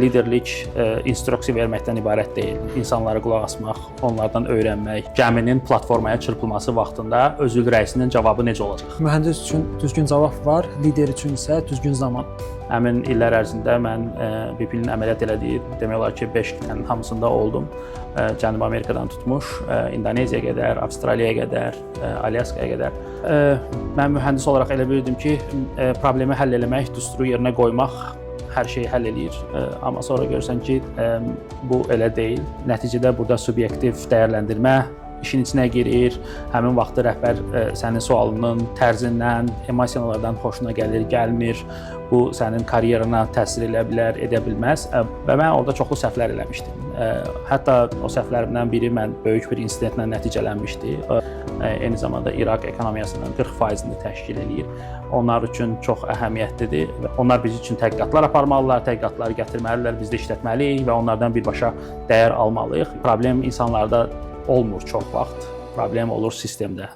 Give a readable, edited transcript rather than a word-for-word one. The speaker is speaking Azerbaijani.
liderlik instruksiya verməkdən ibarət deyil. İnsanlara qulaq asmaq, onlardan öyrənmək, gəminin platformaya çırpılması vaxtında özül rəisinin cavabı necə olacaq? Mühəndis üçün düzgün cavab var, lider üçün isə düzgün zaman. Həmin illər ərzində mən BP-nin əməliyyat elədiyi, demək olar ki, 5 ölkənin hamısında oldum. Cənubi Amerikadan tutmuş, İndoneziyaya qədər, Avstraliyaya qədər, Alyaskaya qədər. Mən mühəndis olaraq elə bilirdim ki, problemi həll eləmək, düsturu yerinə qoymaq hər şeyi həll eləyir. Amma sonra görürsən ki, bu elə deyil. Nəticədə burada subyektiv dəyərləndirmə işin içinə girir. Həmin vaxtda rəhbər sənin sualının tərzindən, emosiyalardan xoşuna gəlir, gəlmir. Bu sənin karyerana təsir edə bilər, edə bilməz. Və mən orada çoxlu səhvlər eləmişdim. Hətta o səhvlərimdən biri mən böyük bir insidentlə nəticələnmişdi. Eyni zamanda İraq ekonomiyasının 40%-ni təşkil edir. Onlar üçün çox əhəmiyyətlidir. Onlar biz üçün tədqiqatlar aparmalılar, tədqiqatları gətirməlidirlər, biz də işlətməliyik və onlardan birbaşa dəyər almalıyıq. Problem insanlarda olmur çox vaxt. Problem olur sistemdə.